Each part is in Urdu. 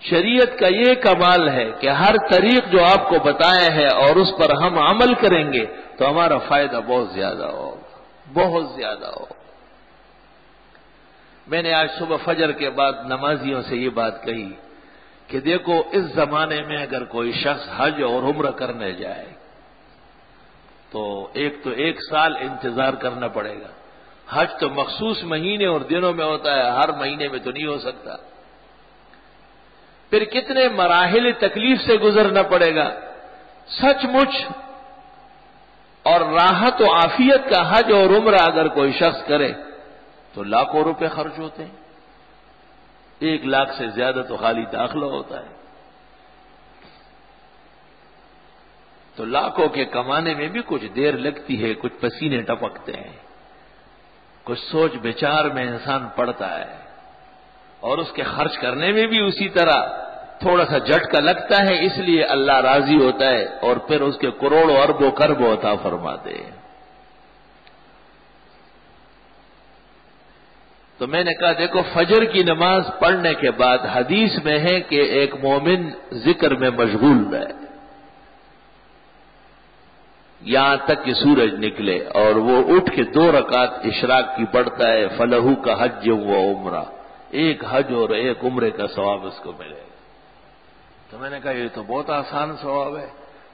شریعت کا یہ کمال ہے کہ ہر طریق جو آپ کو بتایا ہے اور اس پر ہم عمل کریں گے تو ہمارا فائدہ بہت زیادہ ہوگا، بہت زیادہ ہوگا۔ میں نے آج صبح فجر کے بعد نمازیوں سے یہ بات کہی کہ دیکھو اس زمانے میں اگر کوئی شخص حج اور عمرہ کرنے جائے تو ایک سال انتظار کرنا پڑے گا۔ حج تو مخصوص مہینے اور دنوں میں ہوتا ہے، ہر مہینے میں تو نہیں ہو سکتا۔ پھر کتنے مراحل تکلیف سے گزرنا پڑے گا۔ سچ مچ اور راحت و عافیت کا حج اور عمرہ اگر کوئی شخص کرے تو لاکھوں روپے خرچ ہوتے ہیں، 1 لاکھ سے زیادہ تو خالی داخلہ ہوتا ہے۔ تو لاکھوں کے کمانے میں بھی کچھ دیر لگتی ہے، کچھ پسینے ٹپکتے ہیں، کچھ سوچ بچار میں انسان پڑتا ہے، اور اس کے خرچ کرنے میں بھی اسی طرح تھوڑا سا جھٹکا لگتا ہے، اس لیے اللہ راضی ہوتا ہے اور پھر اس کے کروڑوں اربوں کربوں عطا فرماتے ہیں۔ تو میں نے کہا دیکھو فجر کی نماز پڑھنے کے بعد حدیث میں ہے کہ ایک مومن ذکر میں مشغول رہے یہاں تک کہ سورج نکلے، اور وہ اٹھ کے 2 رکعت اشراق کی پڑھتا ہے، فلہو کا حج و عمرہ، 1 حج اور 1 عمرے کا ثواب اس کو ملے گا۔ تو میں نے کہا یہ تو بہت آسان ثواب ہے،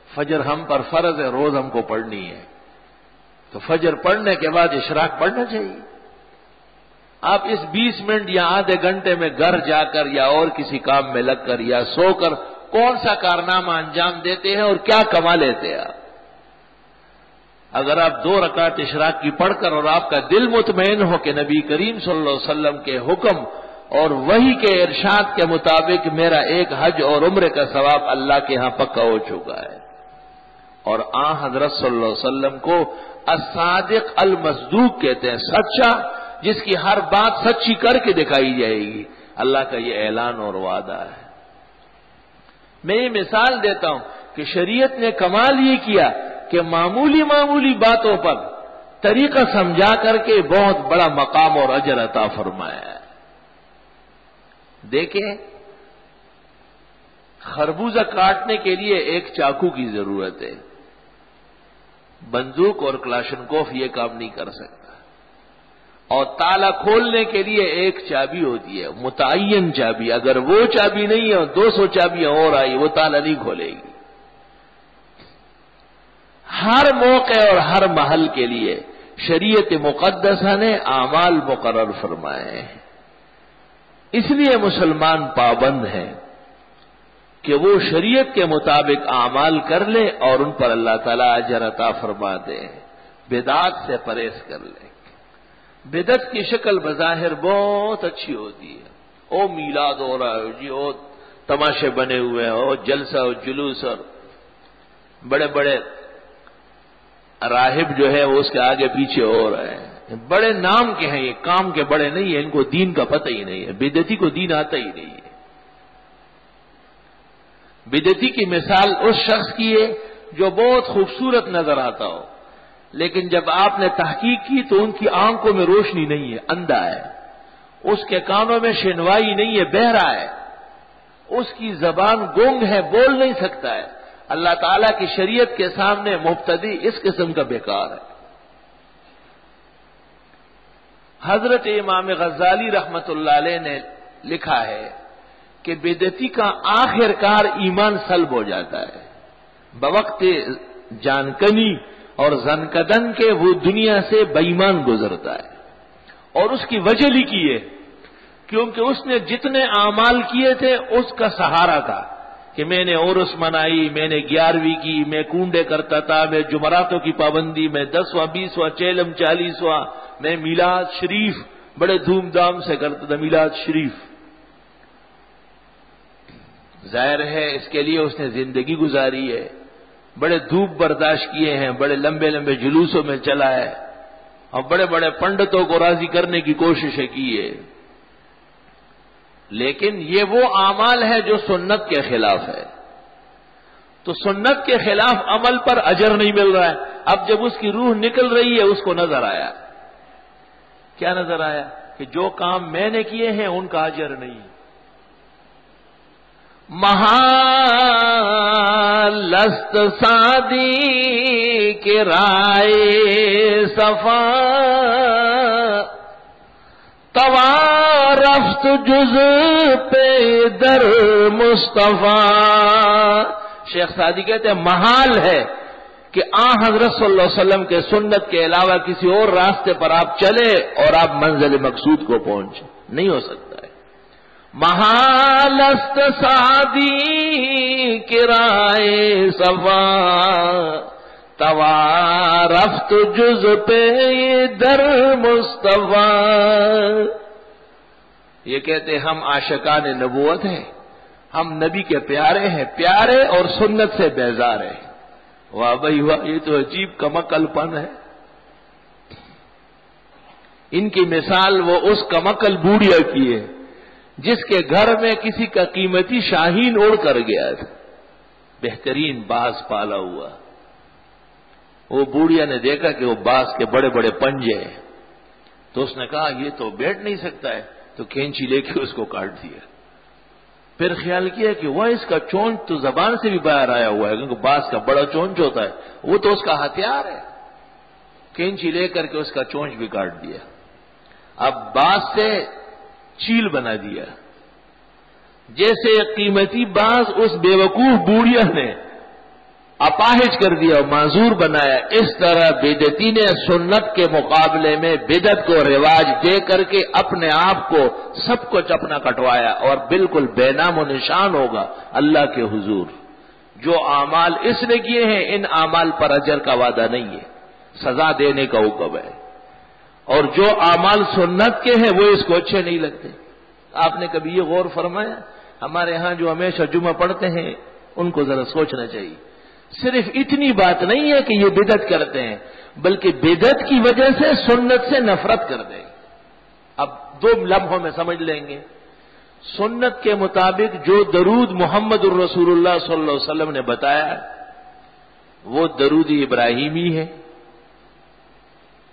فجر ہم پر فرض ہے، روز ہم کو پڑھنی ہے، تو فجر پڑھنے کے بعد اشراق پڑھنا چاہیے۔ آپ اس 20 منٹ یا آدھے گھنٹے میں گھر جا کر یا اور کسی کام میں لگ کر یا سو کر کون سا کارنامہ انجام دیتے ہیں اور کیا کما لیتے ہیں آپ؟ اگر آپ 2 رکعت اشراق کی پڑھ کر اور آپ کا دل مطمئن ہو کہ نبی کریم صلی اللہ علیہ وسلم کے حکم اور وحی کے ارشاد کے مطابق میرا 1 حج اور عمرے کا ثواب اللہ کے ہاں پکا ہو چکا ہے، اور حضرت صلی اللہ علیہ وسلم کو الصادق المصدوق کہتے ہیں، سچا جس کی ہر بات سچی کر کے دکھائی جائے گی، اللہ کا یہ اعلان اور وعدہ ہے۔ میں یہ مثال دیتا ہوں کہ شریعت نے کمال یہ کیا کہ معمولی باتوں پر طریقہ سمجھا کر کے بہت بڑا مقام اور اجر عطا فرمایا ہے۔ دیکھیں خربوزہ کاٹنے کے لیے ایک چاقو کی ضرورت ہے، بندوق اور کلاشنکوف یہ کام نہیں کر سکتا، اور تالا کھولنے کے لیے ایک چابی ہوتی ہے، متعین چابی، اگر وہ چابی نہیں ہے 200 چابیاں اور آئی وہ تالا نہیں کھولے گی۔ ہر موقع اور ہر محل کے لیے شریعت مقدسہ نے اعمال مقرر فرمائے ہیں، اس لیے مسلمان پابند ہیں کہ وہ شریعت کے مطابق اعمال کر لے اور ان پر اللہ تعالیٰ اجر عطا فرما دے، بدعات سے پرہیز کر لے۔ بدعت کی شکل بظاہر بہت اچھی ہوتی ہے، او میلاد ہو رہا ہے جی، او تماشے بنے ہوئے ہیں، او جلسہ و جلوس، اور بڑے بڑے راہب جو ہے وہ اس کے آگے پیچھے ہو رہے ہیں، بڑے نام کے ہیں، یہ کام کے بڑے نہیں ہیں، ان کو دین کا پتہ ہی نہیں ہے، بدعتی کو دین آتا ہی نہیں ہے۔ بدعتی کی مثال اس شخص کی ہے جو بہت خوبصورت نظر آتا ہو، لیکن جب آپ نے تحقیق کی تو ان کی آنکھوں میں روشنی نہیں ہے، اندھا ہے، اس کے کانوں میں شنوائی نہیں ہے، بہرا ہے، اس کی زبان گونگ ہے، بول نہیں سکتا ہے۔ اللہ تعالیٰ کی شریعت کے سامنے مبتدی اس قسم کا بیکار ہے۔ حضرت امام غزالی رحمت اللہ علیہ نے لکھا ہے کہ بدعتی کا آخر کار ایمان سلب ہو جاتا ہے، بوقت جانکنی اور زنکدن کے وہ دنیا سے بے ایمان گزرتا ہے، اور اس کی وجہ لکھی ہے کیونکہ اس نے جتنے اعمال کیے تھے اس کا سہارا تھا کہ میں نے عرس منائی، میں نے 11ویں کی، میں کنڈے کرتا تھا، میں جمعراتوں کی پابندی، میں 10واں 20واں چیلم 40واں، میں میلاد شریف بڑے دھوم دھام سے کرتا تھا، میلاد شریف۔ ظاہر ہے اس کے لیے اس نے زندگی گزاری ہے، بڑے دھوپ برداشت کیے ہیں، بڑے لمبے لمبے جلوسوں میں چلا ہے، اور بڑے بڑے پنڈتوں کو راضی کرنے کی کوششیں کی ہے، لیکن یہ وہ اعمال ہے جو سنت کے خلاف ہے۔ تو سنت کے خلاف عمل پر اجر نہیں مل رہا ہے۔ اب جب اس کی روح نکل رہی ہے اس کو نظر آیا، کیا نظر آیا؟ کہ جو کام میں نے کیے ہیں ان کا اجر نہیں، محالست سادی کے رائے صفا توارفت جز پہ در مصطفیٰ. شیخ سعدی کہتے ہیں محال ہے کہ حضرت صلی اللہ علیہ وسلم کے سنت کے علاوہ کسی اور راستے پر آپ چلے اور آپ منزل مقصود کو پہنچے. نہیں ہو سکتا ہے. محالست سعدی کرائے صفا توارفت جز پہ در مصطفیٰ. یہ کہتے ہم عاشقان نبوت ہیں, ہم نبی کے پیارے ہیں, پیارے اور سنت سے بیزار ہیں. واہ بھائی واہ, یہ تو عجیب کمکل پن ہے. ان کی مثال وہ اس کمکل بوڑھیا کی ہے جس کے گھر میں کسی کا قیمتی شاہین اڑ کر گیا تھا, بہترین باز پالا ہوا. وہ بوڑھیا نے دیکھا کہ وہ باز کے بڑے بڑے پنجے ہیں, تو اس نے کہا یہ تو بیٹھ نہیں سکتا ہے, تو کینچی لے کے اس کو کاٹ دیا. پھر خیال کیا کہ وہ اس کا چونچ تو زبان سے بھی باہر آیا ہوا ہے, کیونکہ باز کا بڑا چونچ ہوتا ہے, وہ تو اس کا ہتھیار ہے. کینچی لے کر کے اس کا چونچ بھی کاٹ دیا. اب باز سے چیل بنا دیا. جیسے قیمتی باز اس بیوقوف بوڑھیا نے اپاہج کر دیا اور معذور بنایا, اس طرح بدعتی نے سنت کے مقابلے میں بدعت کو رواج دے کر کے اپنے آپ کو سب کچھ اپنا کٹوایا اور بالکل بے نام و نشان ہوگا اللہ کے حضور. جو اعمال اس نے کیے ہیں ان اعمال پر اجر کا وعدہ نہیں ہے, سزا دینے کا حکم ہے. اور جو اعمال سنت کے ہیں وہ اس کو اچھے نہیں لگتے. آپ نے کبھی یہ غور فرمایا؟ ہمارے ہاں جو ہمیشہ جمعہ پڑھتے ہیں ان کو ذرا سوچنا چاہیے. صرف اتنی بات نہیں ہے کہ یہ بدعت کرتے ہیں, بلکہ بدعت کی وجہ سے سنت سے نفرت کر دیں. اب 2 لمحوں میں سمجھ لیں گے. سنت کے مطابق جو درود محمد الرسول اللہ صلی اللہ علیہ وسلم نے بتایا وہ درود ابراہیمی ہے,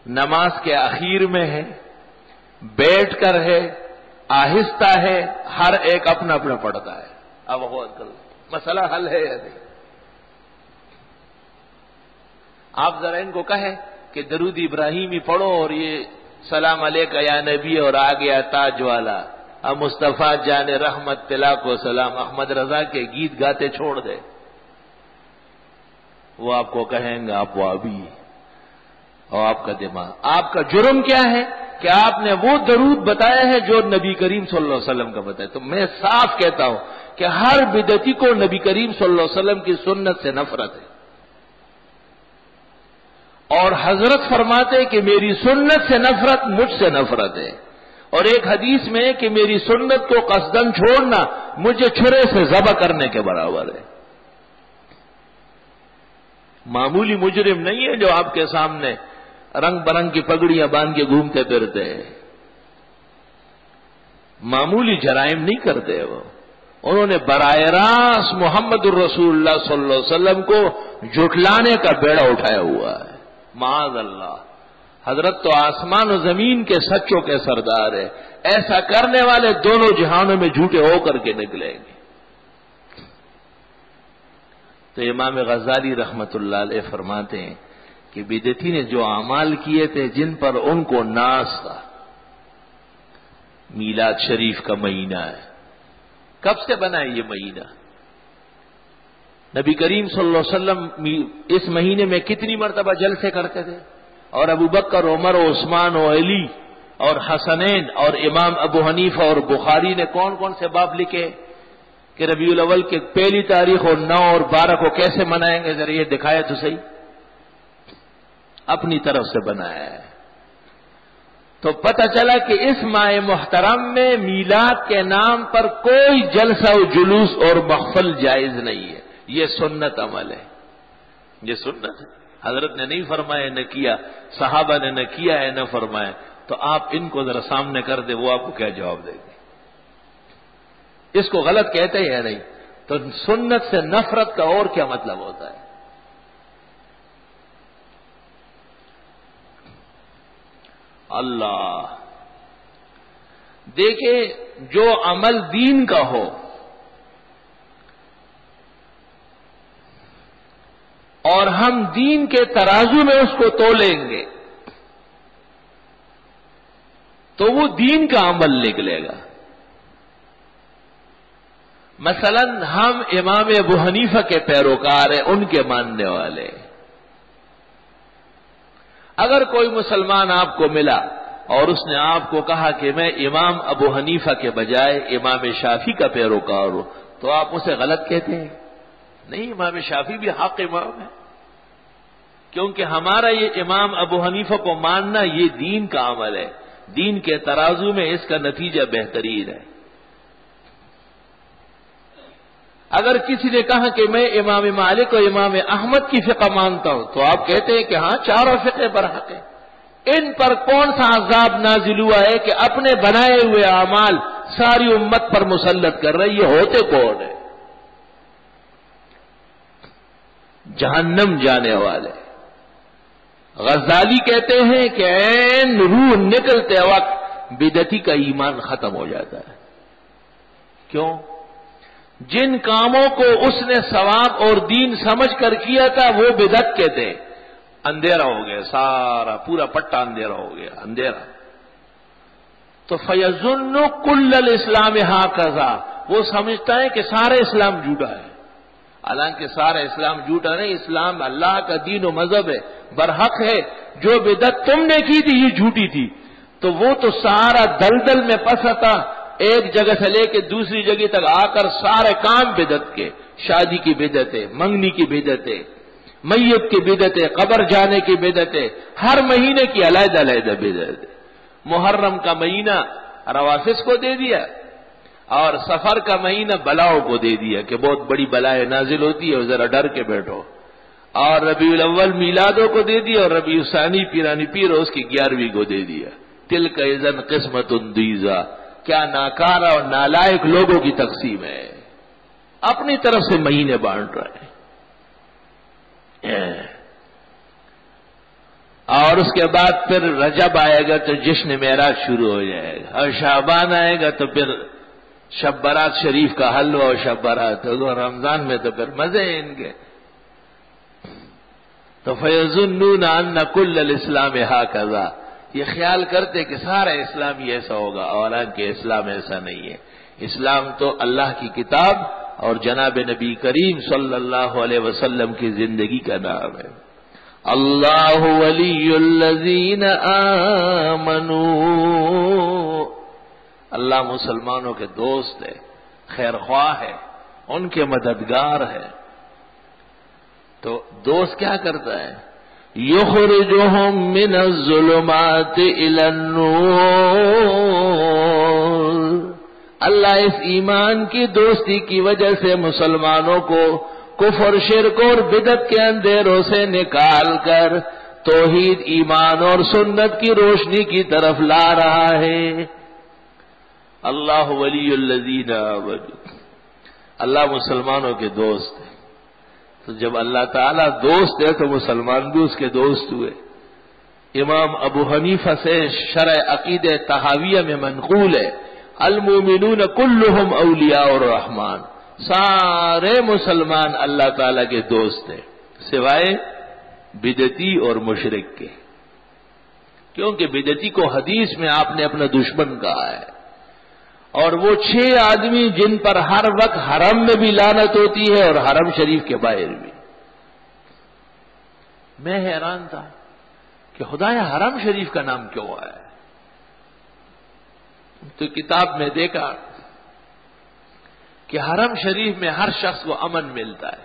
نماز کے اخیر میں ہے, بیٹھ کر ہے, آہستہ ہے, ہر ایک اپنا اپنا پڑھتا ہے. اب غور کرو, مسئلہ حل ہے یا نہیں؟ آپ ذرا ان کو کہیں کہ درود ابراہیمی پڑھو اور یہ سلام علیکہ یا نبی اور آ گیا تاج والا, اب مصطفیٰ جان رحمت تلا کو سلام, احمد رضا کے گیت گاتے چھوڑ دے. وہ آپ کو کہیں گے آپ وہابی, اور آپ کا دماغ, آپ کا جرم کیا ہے کہ آپ نے وہ درود بتایا ہے جو نبی کریم صلی اللہ علیہ وسلم کا بتایا. تو میں صاف کہتا ہوں کہ ہر بدعتی کو نبی کریم صلی اللہ علیہ وسلم کی سنت سے نفرت ہے. اور حضرت فرماتے کہ میری سنت سے نفرت مجھ سے نفرت ہے. اور ایک حدیث میں کہ میری سنت کو قصدن چھوڑنا مجھے چھرے سے ذبح کرنے کے برابر ہے. معمولی مجرم نہیں ہے جو آپ کے سامنے رنگ برنگ کی پگڑیاں باندھ کے گھومتے پھرتے ہیں, معمولی جرائم نہیں کرتے وہ. انہوں نے براہ راست محمد الرسول اللہ صلی اللہ علیہ وسلم کو جھٹلانے کا بیڑا اٹھایا ہوا ہے. معاذ اللہ, حضرت تو آسمان و زمین کے سچوں کے سردار ہے. ایسا کرنے والے دونوں جہانوں میں جھوٹے ہو کر کے نکلیں گے. تو امام غزالی رحمت اللہ علیہ فرماتے ہیں کہ بدعتی نے جو اعمال کیے تھے جن پر ان کو ناز تھا, میلاد شریف کا مہینہ ہے. کب سے بنا ہے یہ مہینہ؟ نبی کریم صلی اللہ علیہ وسلم اس مہینے میں کتنی مرتبہ جلسے کرتے تھے, اور ابو بکر, عمر و عثمان و علی اور حسنین اور امام ابو حنیفہ اور بخاری نے کون کون سے باب لکھے کہ ربیع الاول کے پہلی تاریخ اور 9 اور 12 کو کیسے منائیں گے, ذرا یہ دکھایا تو صحیح. اپنی طرف سے بنایا ہے. تو پتہ چلا کہ اس ماہ محترم میں میلاد کے نام پر کوئی جلسہ و جلوس اور محفل جائز نہیں ہے. یہ سنت عمل ہے, یہ سنت ہے. حضرت نے نہیں فرمایا, نہ کیا, صحابہ نے نہ کیا ہے نہ فرمایا. تو آپ ان کو ذرا سامنے کر دیں, وہ آپ کو کیا جواب دیں گے؟ اس کو غلط کہتے ہیں یا نہیں؟ تو سنت سے نفرت کا اور کیا مطلب ہوتا ہے؟ اللہ دیکھیں, جو عمل دین کا ہو اور ہم دین کے ترازو میں اس کو تولیں گے تو وہ دین کا عمل نکلے گا. مثلا ہم امام ابو حنیفہ کے پیروکار ہیں، ان کے ماننے والے. اگر کوئی مسلمان آپ کو ملا اور اس نے آپ کو کہا کہ میں امام ابو حنیفہ کے بجائے امام شافعی کا پیروکار ہوں، تو آپ اسے غلط کہتے ہیں؟ نہیں، امام شافعی بھی حق امام ہے، کیونکہ ہمارا یہ امام ابو حنیفہ کو ماننا یہ دین کا عمل ہے. دین کے ترازو میں اس کا نتیجہ بہترین ہے. اگر کسی نے کہا کہ میں امام مالک اور امام احمد کی فقہ مانتا ہوں، تو آپ کہتے ہیں کہ ہاں چاروں فقہ پر حق ہے. ان پر کون سا عذاب نازل ہوا ہے کہ اپنے بنائے ہوئے اعمال ساری امت پر مسلط کر رہے؟ یہ ہوتے کون ہے؟ جہنم جانے والے. غزالی کہتے ہیں کہ عین روح نکلتے وقت بدعتی کا ایمان ختم ہو جاتا ہے. کیوں؟ جن کاموں کو اس نے ثواب اور دین سمجھ کر کیا تھا وہ بدعت کہتے ہیں. اندھیرا ہو گیا، سارا پورا پٹا اندھیرا ہو گیا، اندھیرا. تو فیظن کل الاسلام ہاکذا، وہ سمجھتا ہے کہ سارا اسلام جھوٹا ہے. حالانکہ سارا اسلام جھوٹا نہیں، اسلام اللہ کا دین و مذہب ہے، برحق ہے. جو بدعت تم نے کی تھی یہ جھوٹی تھی، تو وہ تو سارا دلدل میں پھنسا تھا. ایک جگہ سے لے کے دوسری جگہ تک آ کر سارے کام بدعت کے. شادی کی بدعتیں، منگنی کی بدعتیں، میت کی بدعتیں، قبر جانے کی بدعتیں، ہر مہینے کی علیحدہ علیحدہ بدعتیں. محرم کا مہینہ روافض کو دے دیا اور سفر کا مہینہ بلاؤں کو دے دیا کہ بہت بڑی بلائیں نازل ہوتی ہے، ذرا ڈر کے بیٹھو. اور ربیع الاول میلادوں کو دے دیا اور ربیع الثانی پیرانی پیر اس کی 11ویں کو دے دیا. تلک اذن قسمۃ ضیزی، کیا ناکارہ اور نالائق لوگوں کی تقسیم ہے. اپنی طرف سے مہینے بانٹ رہے ہیں. اور اس کے بعد پھر رجب آئے گا تو جشن معراج شروع ہو جائے گا، اور شعبان آئے گا تو پھر شب برات شریف کا حلوہ اور شب برات ہوگا. رمضان میں تو پھر مزے ہیں ان کے. تو فیظنون ان کل الاسلام ہاکذا، یہ خیال کرتے کہ سارا اسلام ہی ایسا ہوگا، حالانکہ اسلام ایسا نہیں ہے. اسلام تو اللہ کی کتاب اور جناب نبی کریم صلی اللہ علیہ وسلم کی زندگی کا نام ہے. اللہ ولی الذین آمنوا، اللہ مسلمانوں کے دوست ہے، خیر خواہ ہے، ان کے مددگار ہے. تو دوست کیا کرتا ہے؟ یخرجہم من الظلمات الی النور. اللہ اس ایمان کی دوستی کی وجہ سے مسلمانوں کو کفر، شرک اور بدعت کے اندھیروں سے نکال کر توحید، ایمان اور سنت کی روشنی کی طرف لا رہا ہے. اللہ ولی الذین آمنوا، اللہ مسلمانوں کے دوست ہے. تو جب اللہ تعالیٰ دوست ہے تو مسلمان بھی اس کے دوست ہوئے. امام ابو حنیفہ سے شرع عقید طحاویہ میں منقول ہے، المومنون کلہم اولیاء الرحمن، سارے مسلمان اللہ تعالیٰ کے دوست ہیں سوائے بدعتی اور مشرک کے. کیونکہ بدعتی کو حدیث میں آپ نے اپنا دشمن کہا ہے، اور وہ 6 آدمی جن پر ہر وقت حرم میں بھی لعنت ہوتی ہے اور حرم شریف کے باہر بھی. میں حیران تھا کہ خدایا حرم شریف کا نام کیوں آیا ہے؟ تو کتاب میں دیکھا کہ حرم شریف میں ہر شخص کو امن ملتا ہے.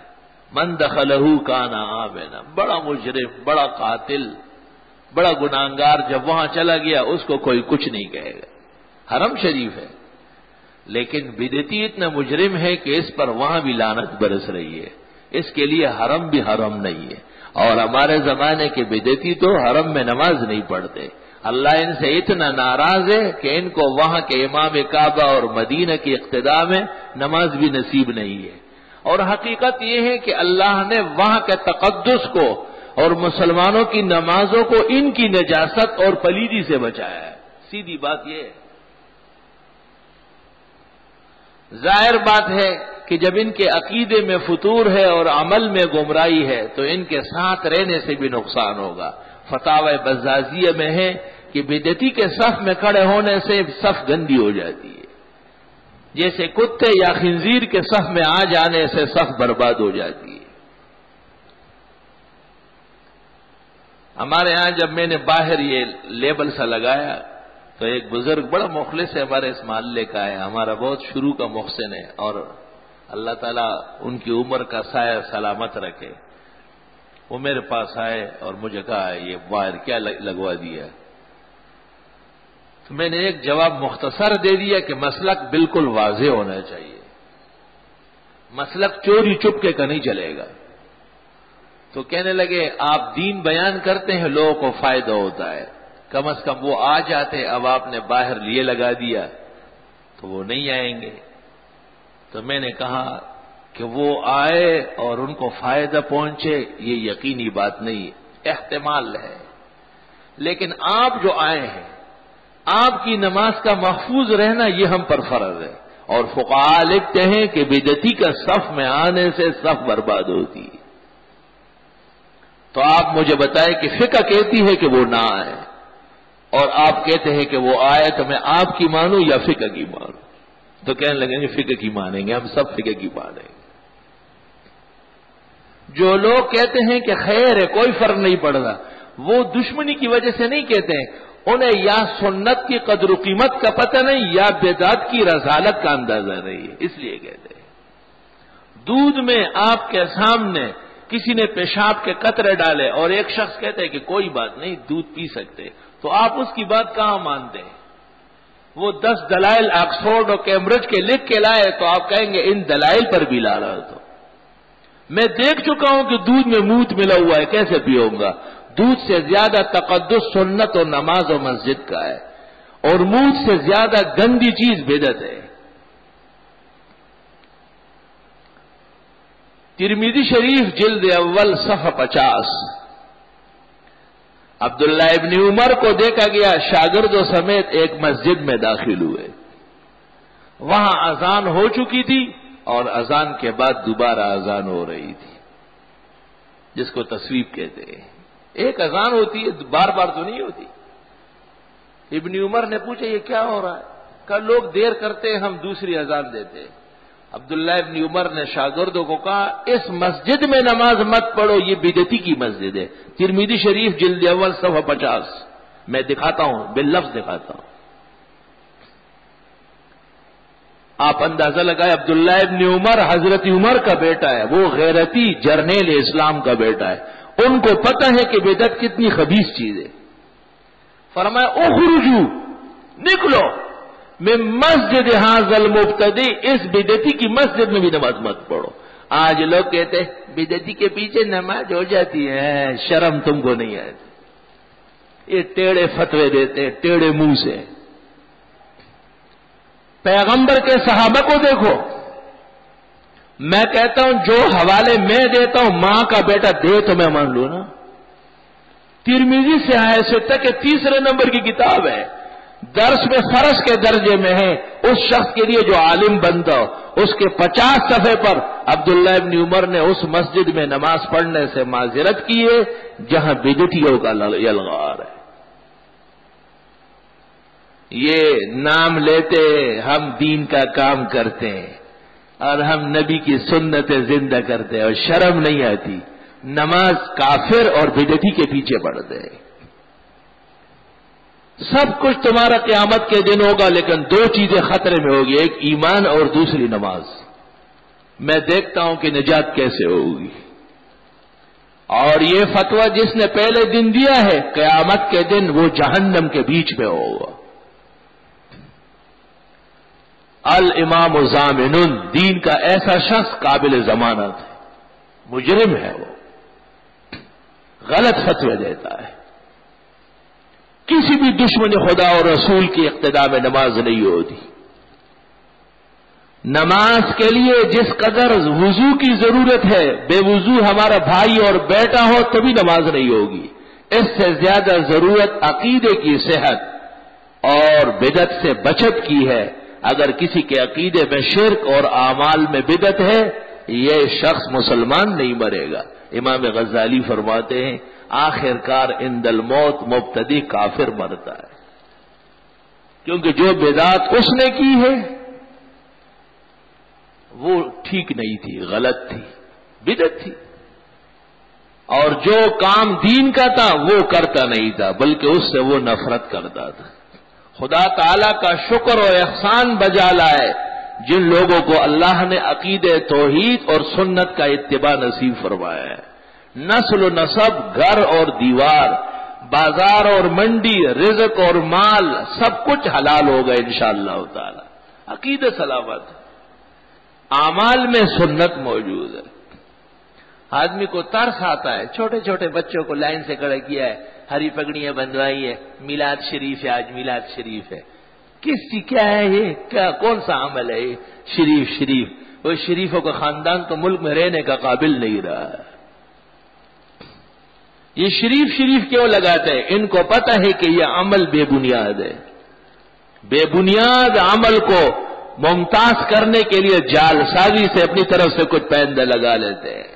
من دخلہ کان آمنا، بڑا مجرم، بڑا قاتل، بڑا گناہگار جب وہاں چلا گیا اس کو کوئی کچھ نہیں کہے گا. حرم شریف ہے، لیکن بدعتی اتنا مجرم ہے کہ اس پر وہاں بھی لعنت برس رہی ہے. اس کے لیے حرم بھی حرم نہیں ہے. اور ہمارے زمانے کے بدعتی تو حرم میں نماز نہیں پڑھتے. اللہ ان سے اتنا ناراض ہے کہ ان کو وہاں کے امام کعبہ اور مدینہ کی اقتداء میں نماز بھی نصیب نہیں ہے. اور حقیقت یہ ہے کہ اللہ نے وہاں کے تقدس کو اور مسلمانوں کی نمازوں کو ان کی نجاست اور پلیدی سے بچایا ہے. سیدھی بات یہ ہے. ظاہر بات ہے کہ جب ان کے عقیدے میں فتور ہے اور عمل میں گمراہی ہے تو ان کے ساتھ رہنے سے بھی نقصان ہوگا۔ فتاوی بزازیہ میں ہے کہ بدعتی کے صف میں کھڑے ہونے سے صف گندی ہو جاتی ہے، جیسے کتے یا خنزیر کے صف میں آ جانے سے صف برباد ہو جاتی ہے۔ ہمارے ہاں جب میں نے باہر یہ لیبل سا لگایا تو ایک بزرگ بڑا مخلص ہے، ہمارے اس محلے کا ہے، ہمارا بہت شروع کا محسن ہے، اور اللہ تعالیٰ ان کی عمر کا سایہ سلامت رکھے۔ وہ میرے پاس آئے اور مجھے کہا یہ باہر کیا لگوا دیا؟ تو میں نے ایک جواب مختصر دے دیا کہ مسلک بالکل واضح ہونا چاہیے، مسلک چوری چپکے کا نہیں چلے گا۔ تو کہنے لگے آپ دین بیان کرتے ہیں، لوگوں کو فائدہ ہوتا ہے، کم از کم وہ آ جاتے، اب آپ نے باہر لیے لگا دیا تو وہ نہیں آئیں گے۔ تو میں نے کہا کہ وہ آئے اور ان کو فائدہ پہنچے یہ یقینی بات نہیں، احتمال ہے، لیکن آپ جو آئے ہیں آپ کی نماز کا محفوظ رہنا یہ ہم پر فرض ہے، اور فقہاء لکھتے ہیں کہ بدعتی کا صف میں آنے سے صف برباد ہوتی ہے۔ تو آپ مجھے بتائیں کہ فقہ کہتی ہے کہ وہ نہ آئے، اور آپ کہتے ہیں کہ وہ آئے، تو میں آپ کی مانوں یا فقہ کی مانوں؟ تو کہنے لگیں گے فقہ کی مانیں گے، ہم سب فقہ کی مانیں گے۔ جو لوگ کہتے ہیں کہ خیر ہے کوئی فرق نہیں پڑتا، وہ دشمنی کی وجہ سے نہیں کہتے ہیں، انہیں یا سنت کی قدر و قیمت کا پتہ نہیں یا بدعت کی رذالت کا اندازہ نہیں ہے، اس لیے کہتے ہیں۔ دودھ میں آپ کے سامنے کسی نے پیشاب کے قطرے ڈالے اور ایک شخص کہتے ہیں کہ کوئی بات نہیں دودھ پی سکتے، تو آپ اس کی بات کہاں مانتے ہیں؟ وہ 10 دلائل آکسفورڈ اور کیمبرج کے لکھ کے لائے تو آپ کہیں گے ان دلائل پر بھی لا رہا تو میں دیکھ چکا ہوں کہ دودھ میں موت ملا ہوا ہے، کیسے پیوں گا؟ دودھ سے زیادہ تقدس سنت اور نماز اور مسجد کا ہے، اور موت سے زیادہ گندی چیز بدعت ہے۔ ترمذی شریف جلد اول صفحہ 50، عبداللہ ابن عمر کو دیکھا گیا شاگردوں سمیت ایک مسجد میں داخل ہوئے، وہاں اذان ہو چکی تھی اور اذان کے بعد دوبارہ اذان ہو رہی تھی، جس کو تصویب کہتے ہیں۔ ایک اذان ہوتی ہے بار بار تو نہیں ہوتی۔ ابن عمر نے پوچھا یہ کیا ہو رہا ہے؟ کہا لوگ دیر کرتے ہیں ہم دوسری اذان دیتے ہیں۔ عبداللہ ابن عمر نے شاگردوں کو کہا اس مسجد میں نماز مت پڑھو، یہ بدعتی کی مسجد ہے۔ ترمذی شریف جلد اول صفحہ 50، میں دکھاتا ہوں باللفظ دکھاتا ہوں، آپ اندازہ لگائے۔ عبداللہ ابن عمر حضرت عمر کا بیٹا ہے، وہ غیرتی جرنیل اسلام کا بیٹا ہے، ان کو پتہ ہے کہ بدعت کتنی خبیث چیز ہے۔ فرمایا اخرجو، نکلو میں مسجد ھذا المبتدی، اس بدعتی کی مسجد میں بھی نماز مت پڑھو۔ آج لوگ کہتے ہیں بدعتی کے پیچھے نماز ہو جاتی ہے، شرم تم کو نہیں آتی، یہ ٹیڑے فتوے دیتے ٹیڑے منہ سے۔ پیغمبر کے صحابہ کو دیکھو، میں کہتا ہوں جو حوالے میں دیتا ہوں ماں کا بیٹا دے تو میں مان لوں نا۔ ترمذی سے آئے سے تک 3 نمبر کی کتاب ہے، درس میں فرض کے درجے میں ہے، اس شخص کے لیے جو عالم بنتا ہو۔ اس کے 50 صفحے پر عبداللہ ابن عمر نے اس مسجد میں نماز پڑھنے سے معذرت کی ہے جہاں بدعتیوں کا یلغار ہے۔ یہ نام لیتے ہم دین کا کام کرتے ہیں اور ہم نبی کی سنتیں زندہ کرتے ہیں اور شرم نہیں آتی، نماز کافر اور بدعتی کے پیچھے پڑتے ہیں۔ سب کچھ تمہارا قیامت کے دن ہوگا، لیکن 2 چیزیں خطرے میں ہوگی، ایک ایمان اور دوسری نماز۔ میں دیکھتا ہوں کہ نجات کیسے ہوگی، اور یہ فتویٰ جس نے پہلے دن دیا ہے قیامت کے دن وہ جہنم کے بیچ میں ہوگا۔ الامام ضامن، دین کا ایسا شخص قابل ضمانت ہے، مجرم ہے، وہ غلط فتوے دیتا ہے۔ کسی بھی دشمن خدا اور رسول کی اقتداء میں نماز نہیں ہوتی۔ نماز کے لیے جس قدر وضو کی ضرورت ہے، بے وضو ہمارا بھائی اور بیٹا ہو تبھی نماز نہیں ہوگی۔ اس سے زیادہ ضرورت عقیدے کی صحت اور بدعت سے بچت کی ہے۔ اگر کسی کے عقیدے میں شرک اور اعمال میں بدعت ہے یہ شخص مسلمان نہیں مرے گا. امام غزالی فرماتے ہیں آخر کار عند الموت مبتدی کافر مرتا ہے، کیونکہ جو بدعت اس نے کی ہے وہ ٹھیک نہیں تھی، غلط تھی، بدعت تھی، اور جو کام دین کا تھا وہ کرتا نہیں تھا بلکہ اس سے وہ نفرت کرتا تھا. خدا تعالی کا شکر و احسان بجا لائے جن لوگوں کو اللہ نے عقید توحید اور سنت کا اتباع نصیب فرمایا ہے. نسل و نسب، گھر اور دیوار، بازار اور منڈی، رزق اور مال سب کچھ حلال ہوگا انشاءاللہ تعالی. عقید سلامت، اعمال میں سنت موجود ہے. آدمی کو ترس آتا ہے، چھوٹے چھوٹے بچوں کو لائن سے کھڑا کیا ہے، ہری پگڑیاں بندوائی ہے، میلاد شریف ہے، آج میلاد شریف ہے. کس کی کیا ہے یہ؟ کیا کون سا عمل ہے یہ؟ شریف. وہ شریفوں کا خاندان تو ملک میں رہنے کا قابل نہیں رہا. یہ شریف کیوں لگاتے ہیں؟ ان کو پتہ ہے کہ یہ عمل بے بنیاد ہے. بے بنیاد عمل کو ممتاز کرنے کے لیے جال سازی سے اپنی طرف سے کچھ پہندے لگا لیتے ہیں.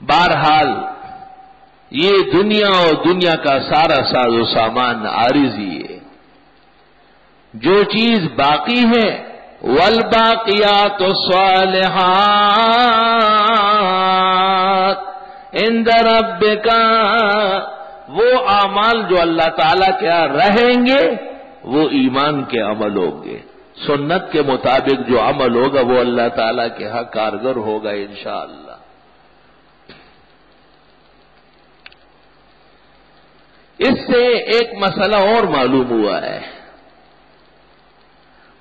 بہرحال یہ دنیا اور دنیا کا سارا ساز و سامان عارضی ہے. جو چیز باقی ہے والباقیات الصالحات عند ربک، وہ اعمال جو اللہ تعالیٰ کے یہاں رہیں گے وہ ایمان کے عمل ہوں گے. سنت کے مطابق جو عمل ہوگا وہ اللہ تعالیٰ کے ہاں کارگر ہوگا انشاءاللہ. اس سے ایک مسئلہ اور معلوم ہوا ہے،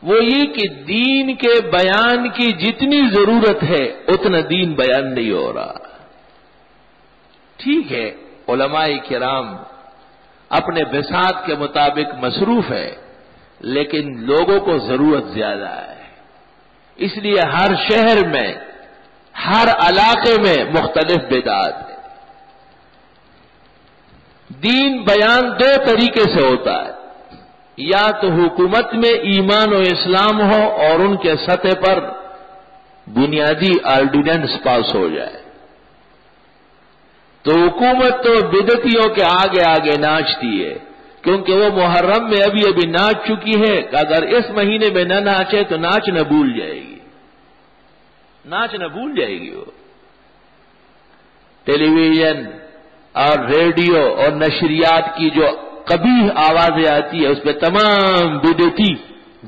وہ یہ کہ دین کے بیان کی جتنی ضرورت ہے اتنا دین بیان نہیں ہو رہا. ٹھیک ہے علماء کرام اپنے بساط کے مطابق مصروف ہے، لیکن لوگوں کو ضرورت زیادہ ہے. اس لیے ہر شہر میں، ہر علاقے میں مختلف بدعات ہے. دین بیان دو طریقے سے ہوتا ہے، یا تو حکومت میں ایمان و اسلام ہو اور ان کے سطح پر بنیادی آرڈیننس پاس ہو جائے تو حکومت تو بدعتیوں کے آگے آگے ناچتی ہے، کیونکہ وہ محرم میں ابھی ناچ چکی ہے کہ اگر اس مہینے میں نہ ناچے تو ناچنا بھول جائے گی. وہ ٹیلی ویژن اور ریڈیو اور نشریات کی جو قبیح آوازیں آتی ہے اس پہ تمام بدعتی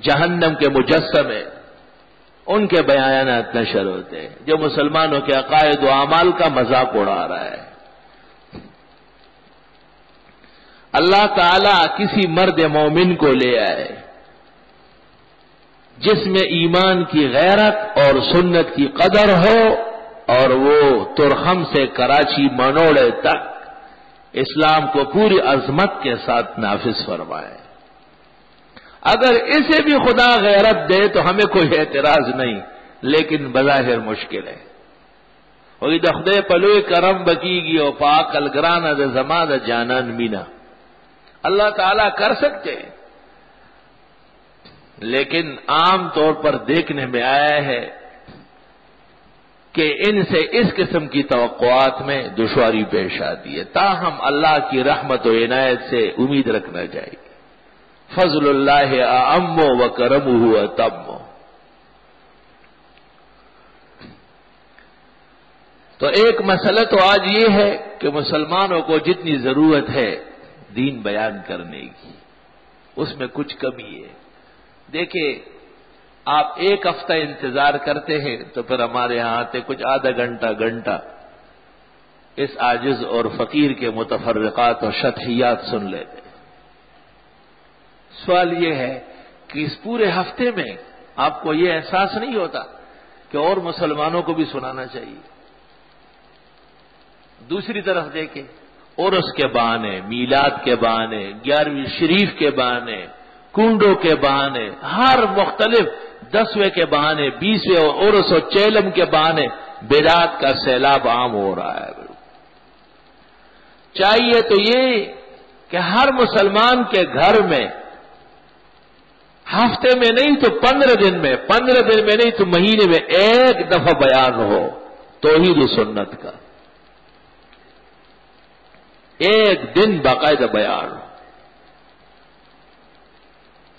جہنم کے مجسمے ان کے بیانات نشر ہوتے ہیں جو مسلمانوں کے عقائد و اعمال کا مذاق اڑا رہا ہے. اللہ تعالیٰ کسی مرد مومن کو لے آئے جس میں ایمان کی غیرت اور سنت کی قدر ہو، اور وہ ترخم سے کراچی منوڑے تک اسلام کو پوری عظمت کے ساتھ نافذ فرمائے. اگر اسے بھی خدا غیرت دے تو ہمیں کوئی اعتراض نہیں، لیکن بظاہر مشکل ہے. وہی دخدے پلوئے کرم بکی گی اور پاک الگرانہ دے زمانہ جانان مینا. اللہ تعالیٰ کر سکتے ہیں، لیکن عام طور پر دیکھنے میں آیا ہے کہ ان سے اس قسم کی توقعات میں دشواری پیش آتی ہے. تاہم اللہ کی رحمت و عنایت سے امید رکھنا چاہیے. فضل اللہ اعم و کرمہ اتم. تو ایک مسئلہ تو آج یہ ہے کہ مسلمانوں کو جتنی ضرورت ہے دین بیان کرنے کی اس میں کچھ کمی ہے. دیکھیں آپ ایک ہفتہ انتظار کرتے ہیں تو پھر ہمارے ہاں آتے کچھ آدھا گھنٹہ اس عاجز اور فقیر کے متفرقات اور شطحیات سن لیتے. سوال یہ ہے کہ اس پورے ہفتے میں آپ کو یہ احساس نہیں ہوتا کہ اور مسلمانوں کو بھی سنانا چاہیے. دوسری طرف دیکھیں عرس کے بہانے، میلاد کے بہانے، 11ویں شریف کے بہانے، کنڈوں کے بہانے، ہر مختلف 10ویں کے بہانے، 20ویں عرس اور چیلم کے بہانے بدعات کا سیلاب عام ہو رہا ہے. چاہیے تو یہ کہ ہر مسلمان کے گھر میں ہفتے میں نہیں تو 15 دن میں، 15 دن میں نہیں تو مہینے میں ایک دفعہ بیان ہو توحید و سنت کا، ایک دن باقاعدہ بیان ہو۔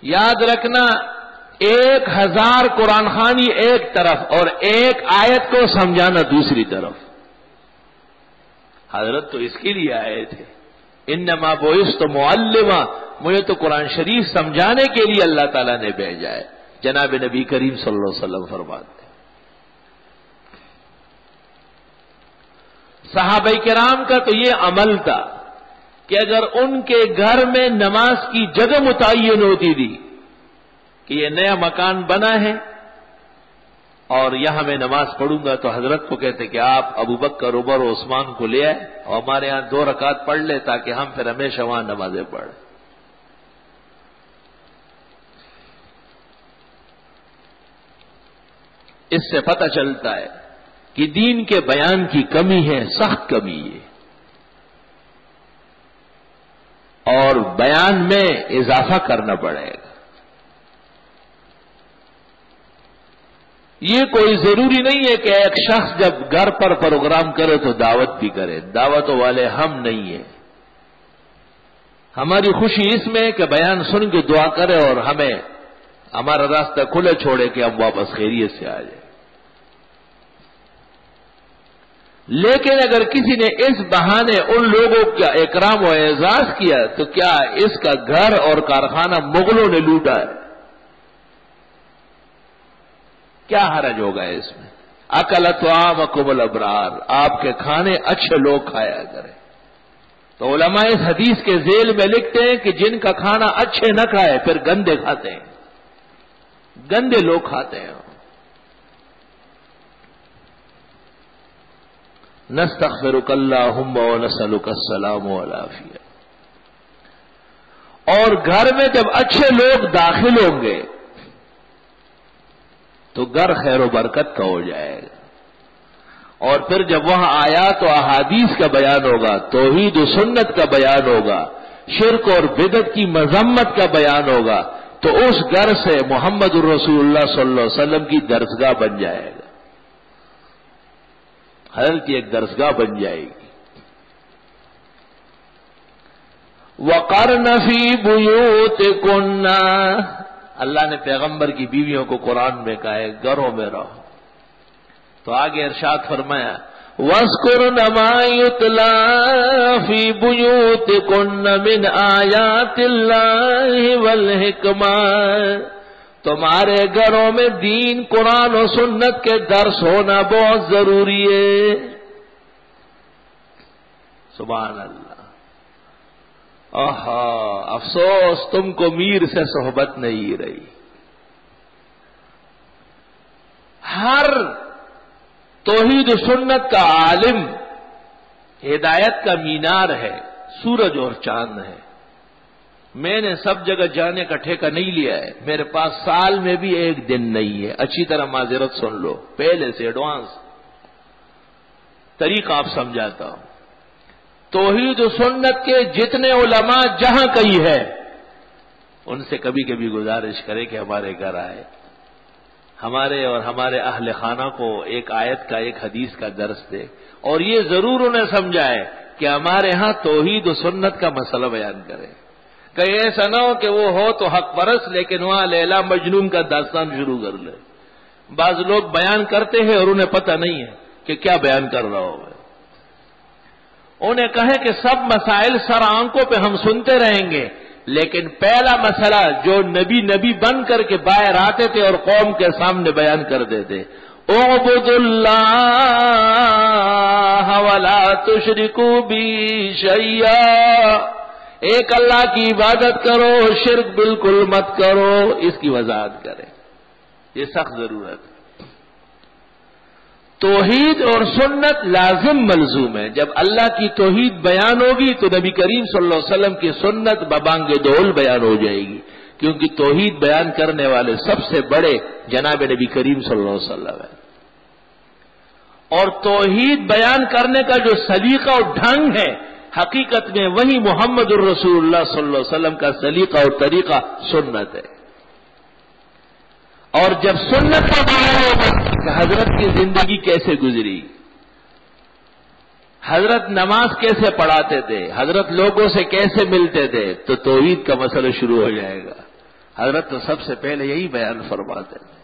یاد رکھنا 1000 قرآن خوانی ایک طرف اور ایک آیت کو سمجھانا دوسری طرف۔ حضرت تو اس کے لیے آئے تھے، انما بعثت معلما، مجھے تو قرآن شریف سمجھانے کے لیے اللہ تعالیٰ نے بھیجا ہے۔ جناب نبی کریم صلی اللہ علیہ وسلم فرماتے ہیں۔ صحابہ کرام کا تو یہ عمل تھا کہ اگر ان کے گھر میں نماز کی جگہ متعین ہوتی تھی کہ یہ نیا مکان بنا ہے اور یہاں میں نماز پڑھوں گا، تو حضرت کو کہتے کہ آپ ابو بکر، عمر و عثمان کو لے آئے اور ہمارے یہاں 2 رکعت پڑھ لے تاکہ ہم پھر ہمیشہ وہاں نمازیں پڑھیں۔ اس سے پتہ چلتا ہے کہ دین کے بیان کی کمی ہے، سخت کمی ہے، اور بیان میں اضافہ کرنا پڑے گا۔ یہ کوئی ضروری نہیں ہے کہ ایک شخص جب گھر پر پروگرام کرے تو دعوت بھی کرے، دعوتوں والے ہم نہیں ہیں۔ ہماری خوشی اس میں کہ بیان سن کے دعا کرے اور ہمیں ہمارا راستہ کھلے چھوڑے کہ ہم واپس خیریت سے آ جائیں۔ لیکن اگر کسی نے اس بہانے ان لوگوں کا اکرام و اعزاز کیا تو کیا اس کا گھر اور کارخانہ مغلوں نے لوٹا ہے؟ کیا حرج ہوگا اس میں؟ اکل طعامکم الابرار، آپ کے کھانے اچھے لوگ کھایا کریں۔ تو علماء اس حدیث کے ذیل میں لکھتے ہیں کہ جن کا کھانا اچھے نہ کھائے پھر گندے کھاتے ہیں، گندے لوگ کھاتے ہیں۔ نستغفرک اللہم ونسألک السلام والعافیہ۔ اور گھر میں جب اچھے لوگ داخل ہوں گے تو گھر خیر و برکت کا ہو جائے گا، اور پھر جب وہاں آیات و احادیث کا بیان ہوگا، توحید و سنت کا بیان ہوگا، شرک اور بدعت کی مذمت کا بیان ہوگا، تو اس گھر سے محمد الرسول اللہ صلی اللہ علیہ وسلم کی درسگاہ بن جائے گا، حضرت کی ایک درسگاہ بن جائے گی۔ وَقَرْنَ فِي بُيُوتِكُنَّ، اللہ نے پیغمبر کی بیویوں کو قرآن میں کہا ہے گھروں میں رہو، تو آگے ارشاد فرمایا وَاذْكُرْنَ مَا يُتْلَىٰ فِي بُيُوتِكُنَّ مِنْ آيَاتِ اللَّهِ وَالْحِكْمَةِ، تمہارے گھروں میں دین، قرآن و سنت کے درس ہونا بہت ضروری ہے۔ سبحان اللہ۔ افسوس تم کو میر سے صحبت نہیں رہی۔ ہر توحید و سنت کا عالم ہدایت کا مینار ہے، سورج اور چاند ہے۔ میں نے سب جگہ جانے کا ٹھیکہ نہیں لیا ہے، میرے پاس سال میں بھی ایک دن نہیں ہے۔ اچھی طرح معذرت سن لو، پہلے سے ایڈوانس طریقہ آپ سمجھاتا ہوں۔ توحید و سنت کے جتنے علماء جہاں کہیں ہے ان سے کبھی کبھی گزارش کرے کہ ہمارے گھر آئے، ہمارے اور ہمارے اہل خانہ کو ایک آیت کا، ایک حدیث کا درس دے، اور یہ ضرور انہیں سمجھائے کہ ہمارے ہاں توحید و سنت کا مسئلہ بیان کرے۔ کہ ایسا نہ ہو کہ وہ ہو تو حق پرست لیکن وہاں لیلا مجنون کا داستان شروع کر لے۔ بعض لوگ بیان کرتے ہیں اور انہیں پتہ نہیں ہے کہ کیا بیان کر رہا ہو۔ انہیں کہیں کہ سب مسائل سر آنکھوں پہ ہم سنتے رہیں گے، لیکن پہلا مسئلہ جو نبی بن کر کے باہر آتے تھے اور قوم کے سامنے بیان کر دیتے، اعبدوا اللہ ولا تشرکوا بہ شیئا، ایک اللہ کی عبادت کرو، شرک بالکل مت کرو، اس کی وضاحت کریں۔ یہ سخت ضرورت ہے۔ توحید اور سنت لازم ملزوم ہے۔ جب اللہ کی توحید بیان ہوگی تو نبی کریم صلی اللہ علیہ وسلم کی سنت ببانگ دول بیان ہو جائے گی، کیونکہ توحید بیان کرنے والے سب سے بڑے جناب نبی کریم صلی اللہ علیہ وسلم ہے۔ اور توحید بیان کرنے کا جو سلیقہ اور ڈھنگ ہے حقیقت میں وہی محمد الرسول اللہ صلی اللہ علیہ وسلم کا سلیقہ اور طریقہ سنت ہے۔ اور جب سنت کا بیان ہوگا کہ حضرت کی زندگی کیسے گزری، حضرت نماز کیسے پڑھاتے تھے، حضرت لوگوں سے کیسے ملتے تھے، تو توحید کا مسئلہ شروع ہو جائے گا۔ حضرت تو سب سے پہلے یہی بیان فرماتے تھے۔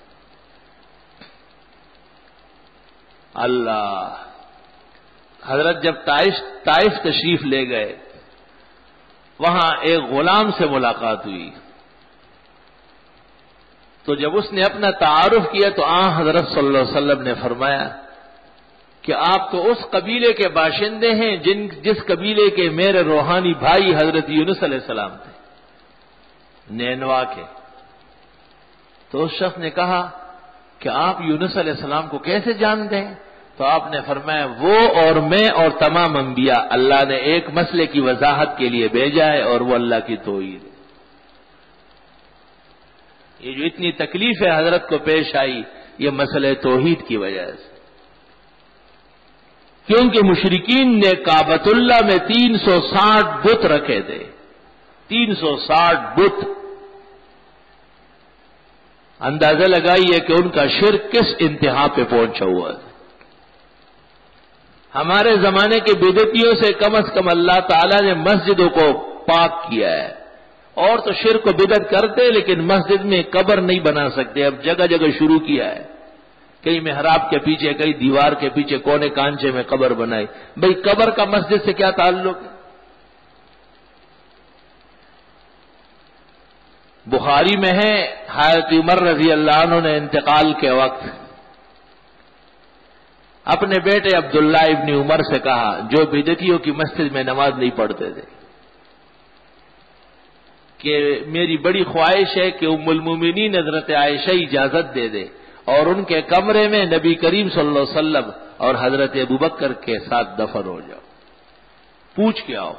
اللہ، حضرت جب طائف تشریف لے گئے، وہاں ایک غلام سے ملاقات ہوئی، تو جب اس نے اپنا تعارف کیا تو حضرت صلی اللہ علیہ وسلم نے فرمایا کہ آپ تو اس قبیلے کے باشندے ہیں جس قبیلے کے میرے روحانی بھائی حضرت یونس علیہ السلام تھے، نینوا کے۔ تو اس شخص نے کہا کہ آپ یونس علیہ السلام کو کیسے جانتے ہیں؟ تو آپ نے فرمایا وہ اور میں اور تمام انبیاء اللہ نے ایک مسئلے کی وضاحت کے لیے بھیجا ہے، اور وہ اللہ کی توحید ہے۔ یہ جو اتنی تکلیف ہے حضرت کو پیش آئی، یہ مسئلہ توحید کی وجہ سے، کیونکہ مشرکین نے کعبۃ اللہ میں 360 بت رکھے تھے، 360 بت۔ اندازہ لگائیے کہ ان کا شرک کس انتہا پہ پہنچا ہوا ہے۔ ہمارے زمانے کے بدعتیوں سے کم از کم اللہ تعالیٰ نے مسجدوں کو پاک کیا ہے، اور تو شرک و بدعت کرتے لیکن مسجد میں قبر نہیں بنا سکتے، اب جگہ جگہ شروع کیا ہے، کئی محراب کے پیچھے، کئی دیوار کے پیچھے، کونے کانچے میں قبر بنائی۔ بھئی قبر کا مسجد سے کیا تعلق ہے؟ بخاری میں ہے، حضرت عمر رضی اللہ عنہ نے انتقال کے وقت اپنے بیٹے عبداللہ ابن عمر سے کہا، جو بدعتیوں کی مسجد میں نماز نہیں پڑھتے تھے، کہ میری بڑی خواہش ہے کہ ام المومنین حضرت عائشہ اجازت دے دے اور ان کے کمرے میں نبی کریم صلی اللہ علیہ وسلم اور حضرت ابوبکر کے ساتھ دفن ہو جاؤ، پوچھ کے آؤ۔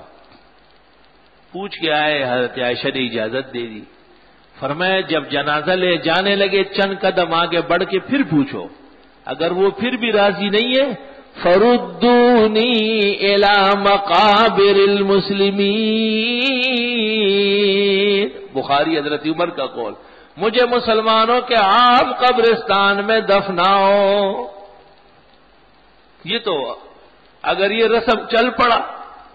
پوچھ کے آئے، حضرت عائشہ نے اجازت دے دی۔ فرمایا جب جنازہ لے جانے لگے چند قدم آگے بڑھ کے پھر پوچھو، اگر وہ پھر بھی راضی نہیں ہے، فردونی الی مقابر المسلمین، بخاری حضرت عمر کا قول، مجھے مسلمانوں کے عام قبرستان میں دفناؤ۔ یہ تو اگر یہ رسم چل پڑا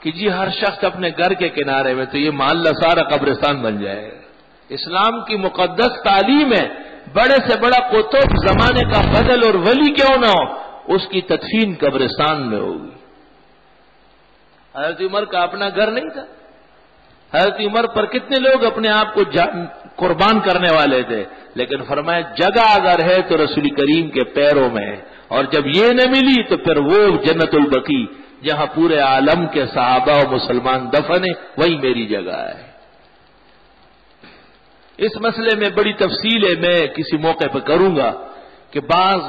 کہ جی ہر شخص اپنے گھر کے کنارے میں، تو یہ محلہ سارا قبرستان بن جائے گا۔ اسلام کی مقدس تعلیم ہے، بڑے سے بڑا قطب زمانے کا بدل اور ولی کیوں نہ ہو، اس کی تدفین قبرستان میں ہوگی۔ حضرت عمر کا اپنا گھر نہیں تھا، حضرت عمر پر کتنے لوگ اپنے آپ کو قربان کرنے والے تھے، لیکن فرمایا جگہ اگر ہے تو رسول کریم کے پیروں میں ہے، اور جب یہ نہ ملی تو پھر وہ جنت البقیع جہاں پورے عالم کے صحابہ و مسلمان دفن ہیں، وہی میری جگہ ہے۔ اس مسئلے میں بڑی تفصیل ہے، میں کسی موقع پہ کروں گا کہ بعض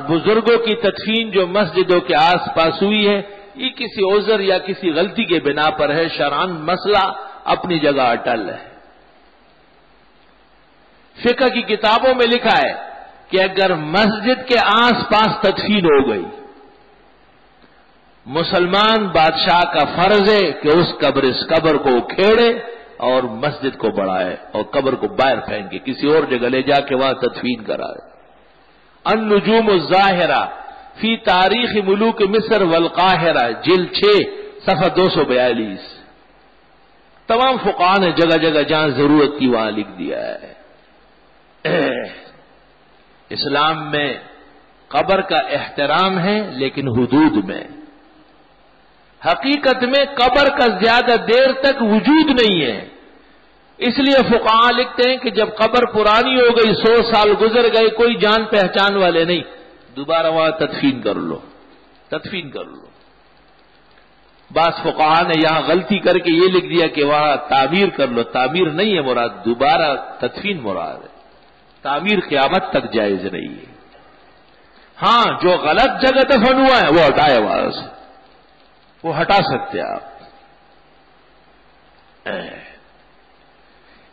بزرگوں کی تدفین جو مسجدوں کے آس پاس ہوئی ہے، یہ کسی عذر یا کسی غلطی کے بنا پر ہے، شرعاً مسئلہ اپنی جگہ اٹل ہے۔ فقہ کی کتابوں میں لکھا ہے کہ اگر مسجد کے آس پاس تدفین ہو گئی، مسلمان بادشاہ کا فرض ہے کہ اس قبر کو کھیڑے اور مسجد کو بڑھائے اور قبر کو باہر پھینک کے کسی اور جگہ لے جا کے وہاں تدفین کرائے۔ النجوم الظاہرہ فی تاریخ ملوک مصر والقاہرہ، جلد 6 صفحہ 242۔ تمام فقہاء نے جگہ جگہ جہاں ضرورت کی وہاں لکھ دیا ہے۔ اسلام میں قبر کا احترام ہے لیکن حدود میں۔ حقیقت میں قبر کا زیادہ دیر تک وجود نہیں ہے، اس لیے فقہاء لکھتے ہیں کہ جب قبر پرانی ہو گئی، 100 سال گزر گئے، کوئی جان پہچان والے نہیں، دوبارہ وہاں تدفین کر لو۔ بعض فقہاء نے یہاں غلطی کر کے یہ لکھ دیا کہ وہاں تعمیر کر لو، تعمیر نہیں ہے مراد، دوبارہ تدفین مراد ہے۔ تعمیر قیامت تک جائز نہیں ہے۔ ہاں جو غلط جگہ دفن ہوا ہے وہ ہٹائے وہاں سے، وہ ہٹا سکتے آپ۔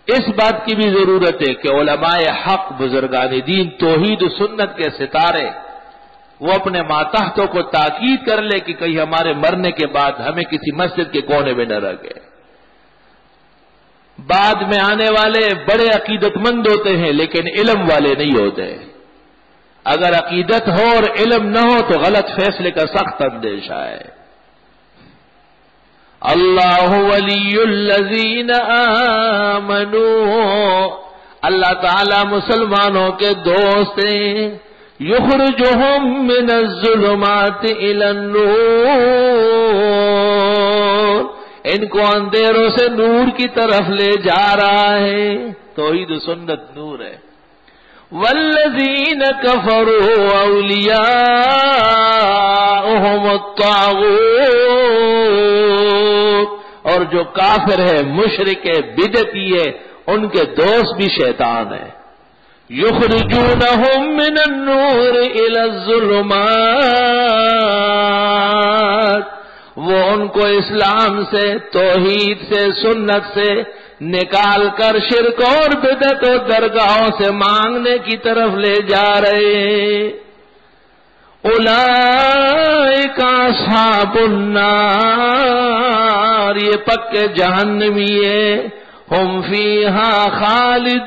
اس بات کی بھی ضرورت ہے کہ علماء حق، بزرگان دین، توحید و سنت کے ستارے، وہ اپنے ماتحتوں کو تاکید کر لے کہ کہیں ہمارے مرنے کے بعد ہمیں کسی مسجد کے کونے میں نہ رکھے۔ بعد میں آنے والے بڑے عقیدت مند ہوتے ہیں لیکن علم والے نہیں ہوتے۔ اگر عقیدت ہو اور علم نہ ہو تو غلط فیصلے کا سخت اندیشہ ہے۔ اللہ ولی الذین آمنوا، اللہ تعالی مسلمانوں کے دوست ہیں، یخرجہم من الظلمات الی النور، ان کو اندھیروں سے نور کی طرف لے جا رہا ہے۔ توحید و سنت نور ہے۔ والذین کفروا اولیاؤہم الطاغوت، اور جو کافر ہے، مشرک ہے، بدعتی ہے، ان کے دوست بھی شیطان ہے۔ یخرجونہم من النور الی الظلمات، وہ ان کو اسلام سے، توحید سے، سنت سے نکال کر شرک اور بدعت و درگاہوں سے مانگنے کی طرف لے جا رہے ہیں۔ اولئک اصحاب النار، یہ پکے جہنمی ہے، ہم فیہا خالدون،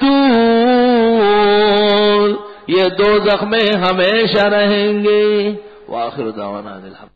یہ دوزخ میں ہمیشہ رہیں گے۔ وآخر دعوانا الحمد